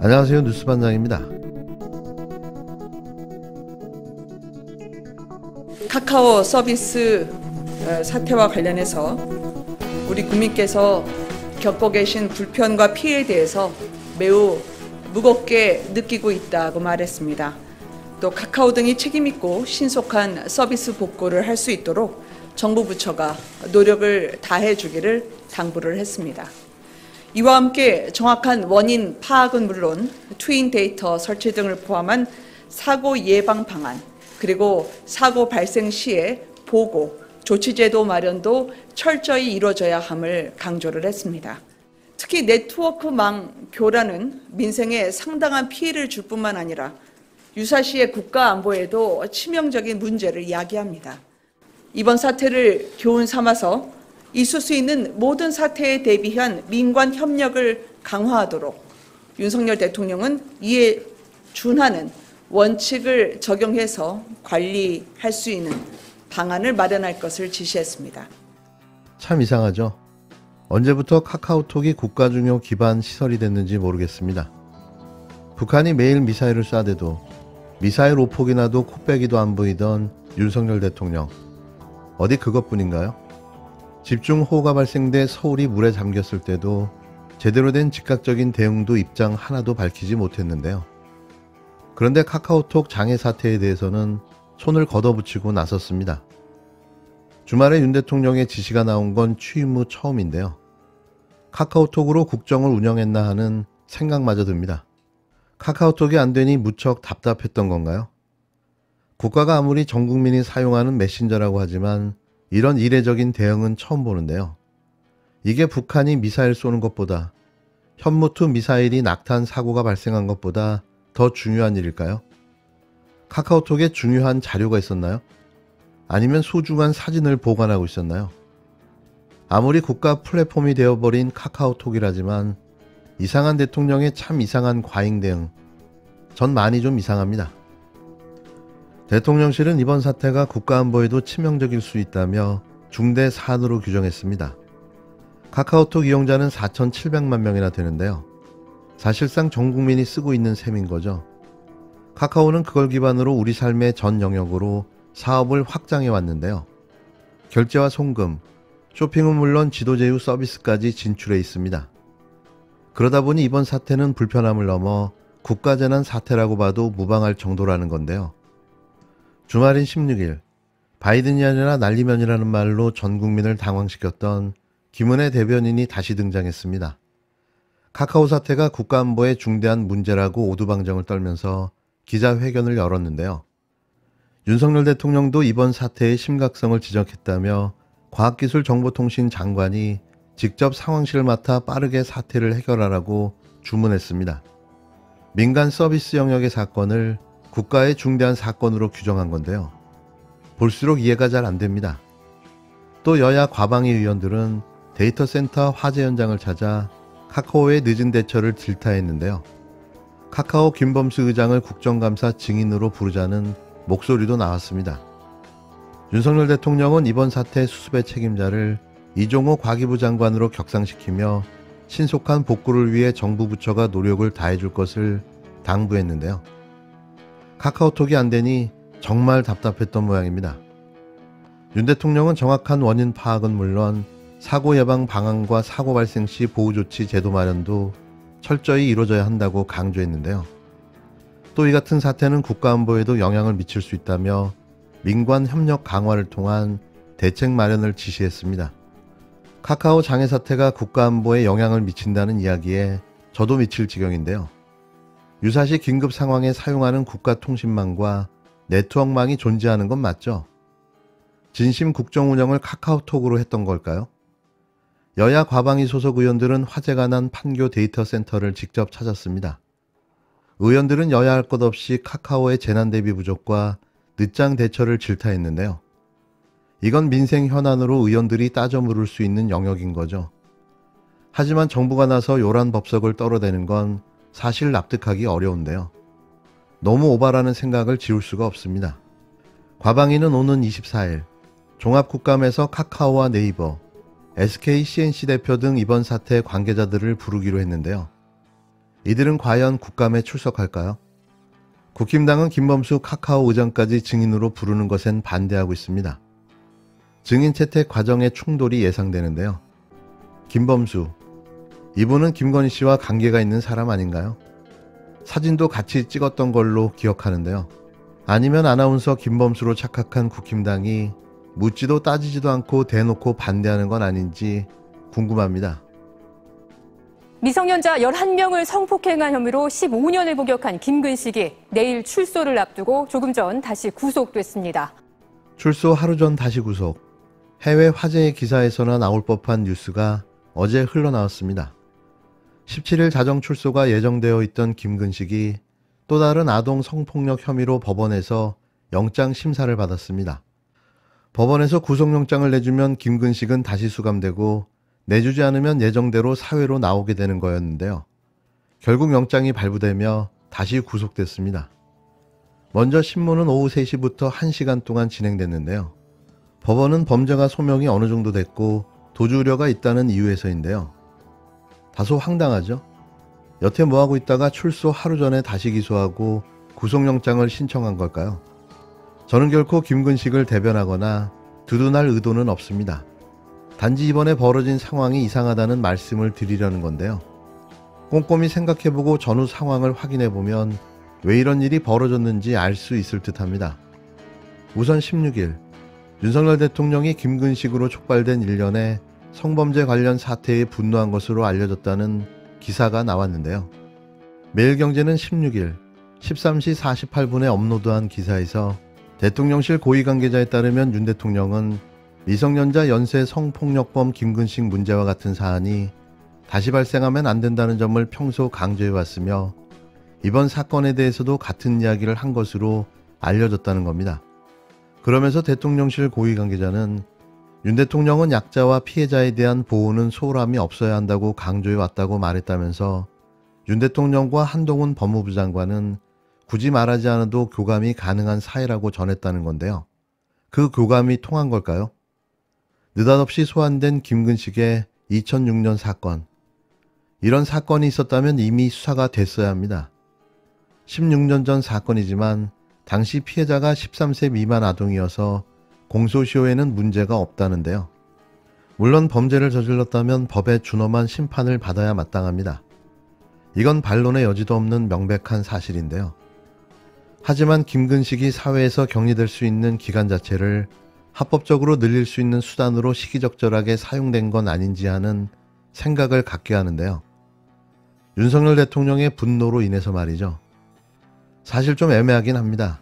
안녕하세요. 뉴스반장입니다. 카카오 서비스 사태와 관련해서 우리 국민께서 겪고 계신 불편과 피해에 대해서 매우 무겁게 느끼고 있다고 말했습니다. 또 카카오 등이 책임있고 신속한 서비스 복구를 할 수 있도록 정부 부처가 노력을 다해 주기를 당부를 했습니다. 이와 함께 정확한 원인 파악은 물론 트윈 데이터 설치 등을 포함한 사고 예방 방안, 그리고 사고 발생 시에 보고, 조치제도 마련도 철저히 이루어져야 함을 강조를 했습니다. 특히 네트워크망 교란은 민생에 상당한 피해를 줄 뿐만 아니라 유사시의 국가 안보에도 치명적인 문제를 야기합니다. 이번 사태를 교훈 삼아서 있을 수 있는 모든 사태에 대비한 민관 협력을 강화하도록 윤석열 대통령은 이에 준하는 원칙을 적용해서 관리할 수 있는 방안을 마련할 것을 지시했습니다. 참 이상하죠? 언제부터 카카오톡이 국가 중요 기반 시설이 됐는지 모르겠습니다. 북한이 매일 미사일을 쏴대도 미사일 오폭이 나도 코빼기도 안 보이던 윤석열 대통령. 어디 그것뿐인가요? 집중호우가 발생돼 서울이 물에 잠겼을 때도 제대로 된 즉각적인 대응도 입장 하나도 밝히지 못했는데요. 그런데 카카오톡 장애 사태에 대해서는 손을 걷어붙이고 나섰습니다. 주말에 윤 대통령의 지시가 나온 건 취임 후 처음인데요. 카카오톡으로 국정을 운영했나 하는 생각마저 듭니다. 카카오톡이 안 되니 무척 답답했던 건가요? 국가가 아무리 전 국민이 사용하는 메신저라고 하지만 이런 이례적인 대응은 처음 보는데요. 이게 북한이 미사일 쏘는 것보다, 현무투 미사일이 낙탄 사고가 발생한 것보다 더 중요한 일일까요? 카카오톡에 중요한 자료가 있었나요? 아니면 소중한 사진을 보관하고 있었나요? 아무리 국가 플랫폼이 되어버린 카카오톡이라지만 이상한 대통령의 참 이상한 과잉 대응, 전 많이 좀 이상합니다. 대통령실은 이번 사태가 국가안보에도 치명적일 수 있다며 중대 사안으로 규정했습니다. 카카오톡 이용자는 4,700만 명이나 되는데요. 사실상 전 국민이 쓰고 있는 셈인 거죠. 카카오는 그걸 기반으로 우리 삶의 전 영역으로 사업을 확장해 왔는데요. 결제와 송금, 쇼핑은 물론 지도 제휴 서비스까지 진출해 있습니다. 그러다 보니 이번 사태는 불편함을 넘어 국가재난 사태라고 봐도 무방할 정도라는 건데요. 주말인 16일, 바이든이 아니라 날리면이라는 말로 전 국민을 당황시켰던 김은혜 대변인이 다시 등장했습니다. 카카오 사태가 국가안보에 중대한 문제라고 오두방정을 떨면서 기자회견을 열었는데요. 윤석열 대통령도 이번 사태의 심각성을 지적했다며 과학기술정보통신 장관이 직접 상황실을 맡아 빠르게 사태를 해결하라고 주문했습니다. 민간 서비스 영역의 사건을 국가의 중대한 사건으로 규정한 건데요. 볼수록 이해가 잘 안 됩니다. 또 여야 과방위 의원들은 데이터 센터 화재 현장을 찾아 카카오의 늦은 대처를 질타했는데요. 카카오 김범수 의장을 국정감사 증인으로 부르자는 목소리도 나왔습니다. 윤석열 대통령은 이번 사태 수습의 책임자를 이종호 과기부 장관으로 격상시키며 신속한 복구를 위해 정부 부처가 노력을 다해줄 것을 당부했는데요. 카카오톡이 안 되니 정말 답답했던 모양입니다. 윤 대통령은 정확한 원인 파악은 물론 사고 예방 방안과 사고 발생 시 보호조치 제도 마련도 철저히 이루어져야 한다고 강조했는데요. 또 이 같은 사태는 국가안보에도 영향을 미칠 수 있다며 민관 협력 강화를 통한 대책 마련을 지시했습니다. 카카오 장애 사태가 국가안보에 영향을 미친다는 이야기에 저도 미칠 지경인데요. 유사시 긴급 상황에 사용하는 국가통신망과 네트워크망이 존재하는 건 맞죠? 진심 국정운영을 카카오톡으로 했던 걸까요? 여야 과방위 소속 의원들은 화재가 난 판교 데이터 센터를 직접 찾았습니다. 의원들은 여야 할 것 없이 카카오의 재난 대비 부족과 늦장 대처를 질타했는데요. 이건 민생 현안으로 의원들이 따져 물을 수 있는 영역인 거죠. 하지만 정부가 나서 요란 법석을 떨어대는 건 사실 납득하기 어려운데요. 너무 오바라는 생각을 지울 수가 없습니다. 과방위는 오는 24일 종합국감에서 카카오와 네이버, SK CNC 대표 등 이번 사태 관계자들을 부르기로 했는데요. 이들은 과연 국감에 출석할까요? 국힘당은 김범수 카카오 의장까지 증인으로 부르는 것엔 반대하고 있습니다. 증인 채택 과정의 충돌이 예상되는데요. 김범수, 이분은 김건희 씨와 관계가 있는 사람 아닌가요? 사진도 같이 찍었던 걸로 기억하는데요. 아니면 아나운서 김범수로 착각한 국힘당이 묻지도 따지지도 않고 대놓고 반대하는 건 아닌지 궁금합니다. 미성년자 11명을 성폭행한 혐의로 15년을 복역한 김근식이 내일 출소를 앞두고 조금 전 다시 구속됐습니다. 출소 하루 전 다시 구속. 해외 화제의 기사에서나 나올 법한 뉴스가 어제 흘러나왔습니다. 17일 자정 출소가 예정되어 있던 김근식이 또 다른 아동 성폭력 혐의로 법원에서 영장 심사를 받았습니다. 법원에서 구속영장을 내주면 김근식은 다시 수감되고 내주지 않으면 예정대로 사회로 나오게 되는 거였는데요. 결국 영장이 발부되며 다시 구속됐습니다. 먼저 신문은 오후 3시부터 1시간 동안 진행됐는데요. 법원은 범죄가 소명이 어느 정도 됐고 도주 우려가 있다는 이유에서인데요. 다소 황당하죠? 여태 뭐하고 있다가 출소 하루 전에 다시 기소하고 구속영장을 신청한 걸까요? 저는 결코 김근식을 대변하거나 두둔할 의도는 없습니다. 단지 이번에 벌어진 상황이 이상하다는 말씀을 드리려는 건데요. 꼼꼼히 생각해보고 전후 상황을 확인해보면 왜 이런 일이 벌어졌는지 알 수 있을 듯합니다. 우선 16일 윤석열 대통령이 김근식으로 촉발된 일련의 성범죄 관련 사태에 분노한 것으로 알려졌다는 기사가 나왔는데요. 매일경제는 16일 13시 48분에 업로드한 기사에서 대통령실 고위 관계자에 따르면 윤 대통령은 미성년자 연쇄 성폭력범 김근식 문제와 같은 사안이 다시 발생하면 안 된다는 점을 평소 강조해왔으며 이번 사건에 대해서도 같은 이야기를 한 것으로 알려졌다는 겁니다. 그러면서 대통령실 고위 관계자는 윤 대통령은 약자와 피해자에 대한 보호는 소홀함이 없어야 한다고 강조해왔다고 말했다면서 윤 대통령과 한동훈 법무부 장관은 굳이 말하지 않아도 교감이 가능한 사이라고 전했다는 건데요. 그 교감이 통한 걸까요? 느닷없이 소환된 김근식의 2006년 사건. 이런 사건이 있었다면 이미 수사가 됐어야 합니다. 16년 전 사건이지만 당시 피해자가 13세 미만 아동이어서 공소시효에는 문제가 없다는데요. 물론 범죄를 저질렀다면 법에 준엄한 심판을 받아야 마땅합니다. 이건 반론의 여지도 없는 명백한 사실인데요. 하지만 김근식이 사회에서 격리될 수 있는 기간 자체를 합법적으로 늘릴 수 있는 수단으로 시기적절하게 사용된 건 아닌지 하는 생각을 갖게 하는데요. 윤석열 대통령의 분노로 인해서 말이죠. 사실 좀 애매하긴 합니다.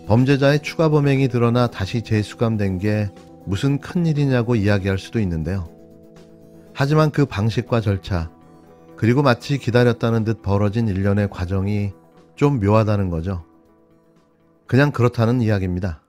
범죄자의 추가 범행이 드러나 다시 재수감된 게 무슨 큰일이냐고 이야기할 수도 있는데요. 하지만 그 방식과 절차, 그리고 마치 기다렸다는 듯 벌어진 일련의 과정이 좀 묘하다는 거죠. 그냥 그렇다는 이야기입니다.